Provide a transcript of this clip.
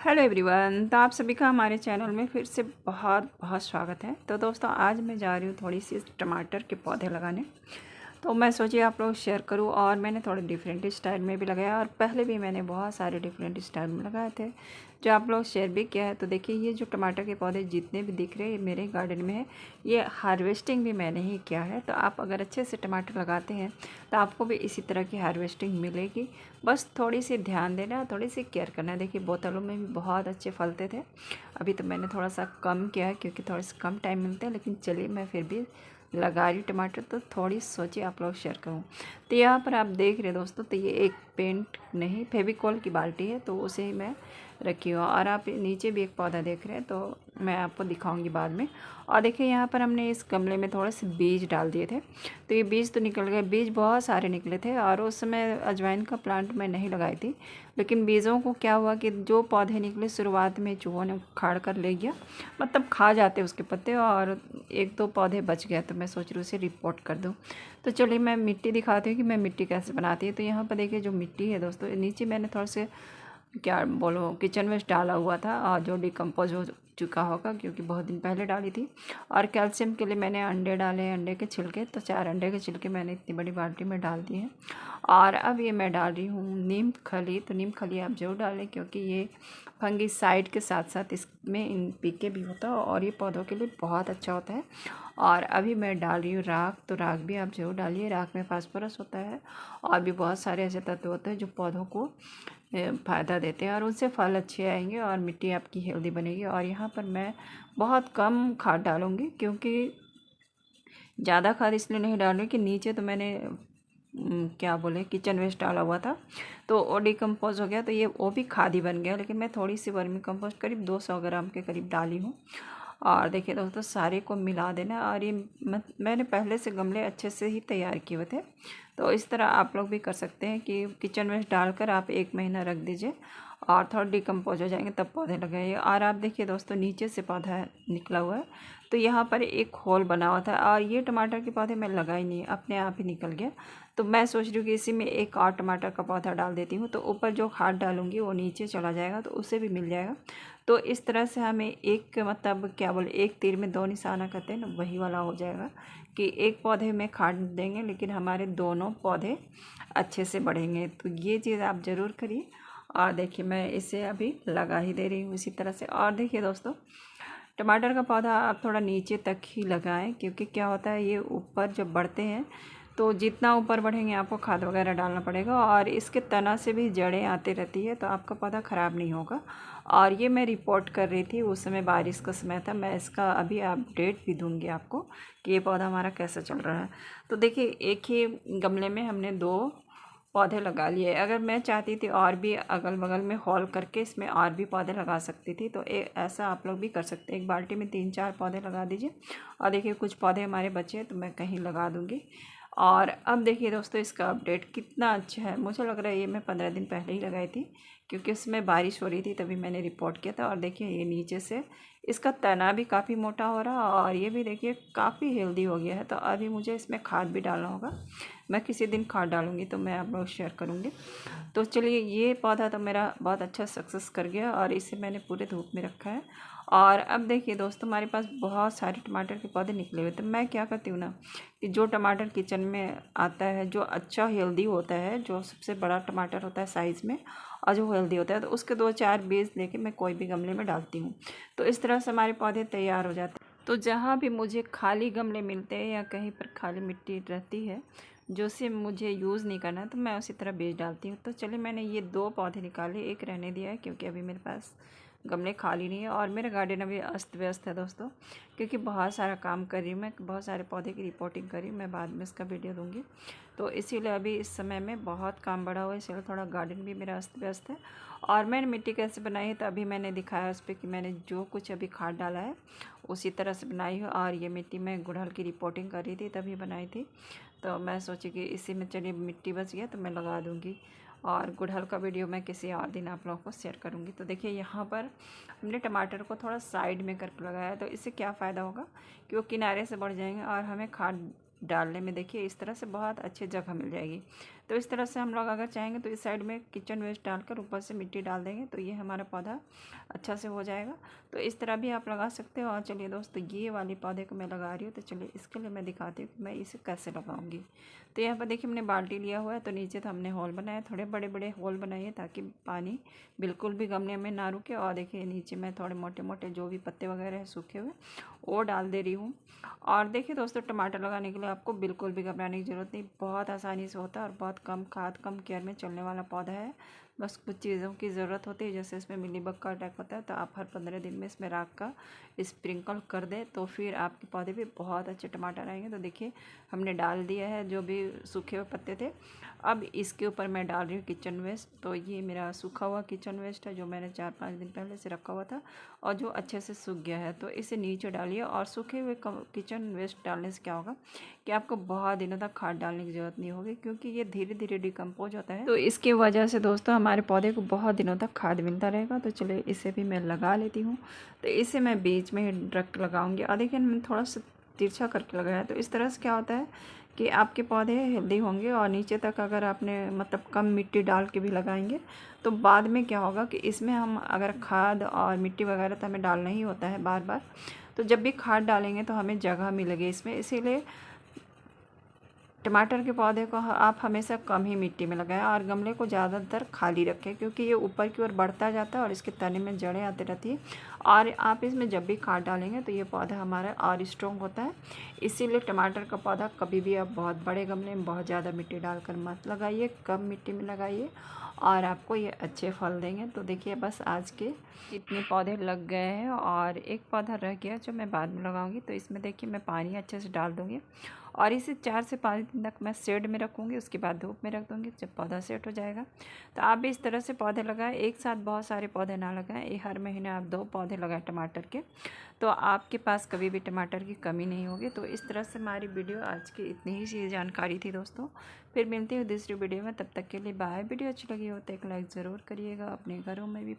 Hello everyone, तो आप सभी का हमारे चैनल में फिर से बहुत बहुत स्वागत है। तो दोस्तों, आज मैं जा रही हूँ थोड़ी सी टमाटर के पौधे लगाने। तो मैं सोची आप लोग शेयर करूँ, और मैंने थोड़े डिफरेंट स्टाइल में भी लगाया, और पहले भी मैंने बहुत सारे डिफरेंट स्टाइल में लगाए थे जो आप लोग शेयर भी किया है। तो देखिए, ये जो टमाटर के पौधे जितने भी दिख रहे हैं ये मेरे गार्डन में है। ये हार्वेस्टिंग भी मैंने ही किया है। तो आप अगर अच्छे से टमाटर लगाते हैं तो आपको भी इसी तरह की हार्वेस्टिंग मिलेगी। बस थोड़ी सी ध्यान देना, थोड़ी सी केयर करना है। देखिए, बोतलों में भी बहुत अच्छे फलते थे। अभी तो मैंने थोड़ा सा कम किया है क्योंकि थोड़ा सा कम टाइम मिलता है, लेकिन चलिए मैं फिर भी लगा रही टमाटर, तो थोड़ी सोचिए आप लोग शेयर करूँ। तो यहाँ पर आप देख रहे दोस्तों, तो ये एक पेंट नहीं, फेविकॉल की बाल्टी है, तो उसे ही मैं रखी हूँ। और आप नीचे भी एक पौधा देख रहे हैं, तो मैं आपको दिखाऊंगी बाद में। और देखिए, यहाँ पर हमने इस गमले में थोड़े से बीज डाल दिए थे, तो ये बीज तो निकल गए। बीज बहुत सारे निकले थे, और उस समय अजवाइन का प्लांट मैं नहीं लगाई थी, लेकिन बीजों को क्या हुआ कि जो पौधे निकले शुरुआत में चूहों ने उखाड़ कर ले गया, मतलब खा जाते उसके पत्ते, और एक दो पौधे बच गए। तो मैं सोच रही हूँ उसे रिपोर्ट कर दूँ। तो चलिए मैं मिट्टी दिखाती हूँ कि मैं मिट्टी कैसे बनाती है। तो यहाँ पर देखिए, जो मिट्टी है दोस्तों, नीचे मैंने थोड़ा से क्या बोलो किचन वेस्ट डाला हुआ था, और जो डिकम्पोज हो चुका होगा क्योंकि बहुत दिन पहले डाली थी। और कैल्शियम के लिए मैंने अंडे डाले, अंडे के छिलके, तो 4 अंडे के छिलके मैंने इतनी बड़ी बाल्टी में डाल दिए हैं। और अब ये मैं डाल रही हूँ नीम खली। तो नीम खली आप जरूर डालें, क्योंकि ये फंगिसाइड के साथ साथ इसमें एनपीके भी होता है, और ये पौधों के लिए बहुत अच्छा होता है। और अभी मैं डाल रही हूँ राख। तो राख भी आप जरूर डालिए, राख में फास्फोरस होता है, और भी बहुत सारे ऐसे तत्व होते हैं जो पौधों को फ़ायदा देते हैं, और उनसे फल अच्छे आएंगे और मिट्टी आपकी हेल्दी बनेगी। और यहाँ पर मैं बहुत कम खाद डालूँगी, क्योंकि ज़्यादा खाद इसलिए नहीं डाल रही कि नीचे तो मैंने क्या बोले किचन वेस्ट डाला हुआ था, तो वो डिकम्पोज हो गया, तो ये वो भी खाद ही बन गया। लेकिन मैं थोड़ी सी वर्मी कंपोस्ट करीब 200 ग्राम के करीब डाली हूँ। और देखिए दोस्तों, सारे को मिला देना। और ये मैंने पहले से गमले अच्छे से ही तैयार किए हुए थे, तो इस तरह आप लोग भी कर सकते हैं कि किचन वेस्ट डालकर आप 1 महीना रख दीजिए, और थोड़ा डिकम्पोज हो जाएंगे तब पौधे लगाइए। और आप देखिए दोस्तों, नीचे से पौधा निकला हुआ है, तो यहाँ पर एक होल बना हुआ था, और ये टमाटर के पौधे मैं लगाई नहीं, अपने आप ही निकल गया। तो मैं सोच रही हूँ कि इसी में एक और टमाटर का पौधा डाल देती हूँ, तो ऊपर जो खाद डालूँगी वो नीचे चला जाएगा, तो उसे भी मिल जाएगा। तो इस तरह से हमें एक मतलब क्या बोले, एक तीर में 2 निशाना कहते हैं ना, वही वाला हो जाएगा कि एक पौधे में खाद देंगे लेकिन हमारे दोनों पौधे अच्छे से बढ़ेंगे। तो ये चीज़ आप ज़रूर करिए। और देखिए, मैं इसे अभी लगा ही दे रही हूँ इसी तरह से। और देखिए दोस्तों, टमाटर का पौधा आप थोड़ा नीचे तक ही लगाएं, क्योंकि क्या होता है, ये ऊपर जब बढ़ते हैं तो जितना ऊपर बढ़ेंगे आपको खाद वगैरह डालना पड़ेगा, और इसके तना से भी जड़ें आती रहती है, तो आपका पौधा ख़राब नहीं होगा। और ये मैं रिपोर्ट कर रही थी, उस समय बारिश का समय था। मैं इसका अभी अपडेट भी दूंगी आपको कि ये पौधा हमारा कैसा चल रहा है। तो देखिए, एक ही गमले में हमने 2 पौधे लगा लिए। अगर मैं चाहती थी और भी अगल बगल में हॉल करके इसमें और भी पौधे लगा सकती थी, तो ऐसा आप लोग भी कर सकते हैं। एक बाल्टी में 3-4 पौधे लगा दीजिए। और देखिए, कुछ पौधे हमारे बचे हैं तो मैं कहीं लगा दूँगी। और अब देखिए दोस्तों, इसका अपडेट कितना अच्छा है। मुझे लग रहा है ये मैं 15 दिन पहले ही लगाई थी, क्योंकि उसमें बारिश हो रही थी तभी मैंने रिपोर्ट किया था। और देखिए, ये नीचे से इसका तना भी काफ़ी मोटा हो रहा है, और ये भी देखिए काफ़ी हेल्दी हो गया है। तो अभी मुझे इसमें खाद भी डालना होगा। मैं किसी दिन खाद डालूँगी तो मैं आप लोग शेयर करूँगी। तो चलिए, ये पौधा तो मेरा बहुत अच्छा सक्सेस कर गया, और इसे मैंने पूरे धूप में रखा है। और अब देखिए दोस्तों, हमारे पास बहुत सारे टमाटर के पौधे निकले हुए। तो मैं क्या करती हूँ ना, कि जो टमाटर किचन में आता है, जो अच्छा हेल्दी होता है, जो सबसे बड़ा टमाटर होता है साइज़ में, और जो हेल्दी होता है, तो उसके 2-4 बीज लेके मैं कोई भी गमले में डालती हूँ। तो इस तरह से हमारे पौधे तैयार हो जाते हैं। तो जहाँ भी मुझे खाली गमले मिलते हैं या कहीं पर खाली मिट्टी रहती है जो से मुझे यूज़ नहीं करना, तो मैं उसी तरह बीज डालती हूँ। तो चलिए, मैंने ये 2 पौधे निकाले, एक रहने दिया है क्योंकि अभी मेरे पास गमले खाली नहीं है। और मेरा गार्डन अभी अस्त व्यस्त है दोस्तों, क्योंकि बहुत सारा काम कर रही हूँ मैं, बहुत सारे पौधे की रिपोर्टिंग कर रही हूँ। मैं बाद में इसका वीडियो दूँगी। तो इसीलिए अभी इस समय में बहुत काम बढ़ा हुआ है, इसलिए थोड़ा गार्डन भी मेरा अस्त व्यस्त है। और मैंने मिट्टी कैसे बनाई है, तो अभी मैंने दिखाया उस पर कि मैंने जो कुछ अभी खाद डाला है उसी तरह से बनाई है। और ये मिट्टी मैं गुड़हल की रिपोर्टिंग कर रही थी तभी बनाई थी। तो मैं सोची कि इसी में चलिए मिट्टी बच गया तो मैं लगा दूँगी। और गुड़हल का वीडियो मैं किसी और दिन आप लोगों को शेयर करूँगी। तो देखिए, यहाँ पर हमने टमाटर को थोड़ा साइड में करके लगाया, तो इससे क्या फ़ायदा होगा कि वो किनारे से बढ़ जाएंगे, और हमें खाद डालने में देखिए इस तरह से बहुत अच्छी जगह मिल जाएगी। तो इस तरह से हम लोग अगर चाहेंगे तो इस साइड में किचन वेस्ट डालकर ऊपर से मिट्टी डाल देंगे तो ये हमारा पौधा अच्छा से हो जाएगा। तो इस तरह भी आप लगा सकते हो। और चलिए दोस्तों, ये वाली पौधे को मैं लगा रही हूँ, तो चलिए इसके लिए मैं दिखाती हूँ कि मैं इसे कैसे लगाऊंगी। तो यहाँ पर देखिए हमने बाल्टी लिया हुआ है, तो नीचे तो हमने होल बनाया, थोड़े बड़े बड़े होल बनाइए ताकि पानी बिल्कुल भी गमले में ना रुके। और देखिए नीचे मैं थोड़े मोटे मोटे जो भी पत्ते वगैरह हैं सूखे हुए वो डाल दे रही हूँ। और देखिए दोस्तों, टमाटर लगाने के लिए आपको बिल्कुल भी घबराने की ज़रूरत नहीं, बहुत आसानी से होता है और बहुत कम खाद कम केयर में चलने वाला पौधा है। बस कुछ चीज़ों की ज़रूरत होती है, जैसे इसमें मिलीबग का अटैक होता है, तो आप हर 15 दिन में इसमें राख का स्प्रिंकल कर दें, तो फिर आपके पौधे भी बहुत अच्छे टमाटर आएंगे। तो देखिए हमने डाल दिया है जो भी सूखे हुए पत्ते थे। अब इसके ऊपर मैं डाल रही हूँ किचन वेस्ट। तो ये मेरा सूखा हुआ किचन वेस्ट है जो मैंने 4-5 दिन पहले से रखा हुआ था और जो अच्छे से सूख गया है। तो इसे नीचे डालिए। और सूखे हुए किचन वेस्ट डालने से क्या होगा कि आपको बहुत दिनों तक खाद डालने की ज़रूरत नहीं होगी, क्योंकि ये धीरे धीरे डिकम्पोज होता है। तो इसकी वजह से दोस्तों हमारे पौधे को बहुत दिनों तक खाद मिलता रहेगा। तो चलिए इसे भी मैं लगा लेती हूँ। तो इसे मैं बीच में ही डायरेक्ट लगाऊंगी। और देखिए मैंने थोड़ा सा तिरछा करके लगाया, तो इस तरह से क्या होता है कि आपके पौधे हेल्दी होंगे। और नीचे तक अगर आपने मतलब कम मिट्टी डाल के भी लगाएंगे तो बाद में क्या होगा कि इसमें हम अगर खाद और मिट्टी वगैरह तो हमें डालना ही होता है बार बार, तो जब भी खाद डालेंगे तो हमें जगह मिलेगी इसमें। इसीलिए टमाटर के पौधे को आप हमेशा कम ही मिट्टी में लगाएं और गमले को ज़्यादातर खाली रखें, क्योंकि ये ऊपर की ओर बढ़ता जाता है और इसके तने में जड़ें आती रहती है। और आप इसमें जब भी खाद डालेंगे तो ये पौधा हमारा और स्ट्रॉन्ग होता है। इसीलिए टमाटर का पौधा कभी भी आप बहुत बड़े गमले में बहुत ज़्यादा मिट्टी डालकर मत लगाइए, कम मिट्टी में लगाइए और आपको ये अच्छे फल देंगे। तो देखिए बस आज के इतने पौधे लग गए हैं और एक पौधा रह गया जो मैं बाद में लगाऊंगी। तो इसमें देखिए मैं पानी अच्छे से डाल दूँगी और इसे 4 से 5 दिन तक मैं शेड में रखूँगी, उसके बाद धूप में रख दूँगी जब पौधा सेट हो जाएगा। तो आप भी इस तरह से पौधे लगाएं, एक साथ बहुत सारे पौधे ना लगाएं। ये हर महीने आप 2 पौधे लगाएं टमाटर के, तो आपके पास कभी भी टमाटर की कमी नहीं होगी। तो इस तरह से हमारी वीडियो आज की इतनी ही सी जानकारी थी दोस्तों। फिर मिलती हूँ दूसरी वीडियो में, तब तक के लिए बाय। वीडियो अच्छी लगी हो तो एक लाइक ज़रूर करिएगा। अपने घरों में भी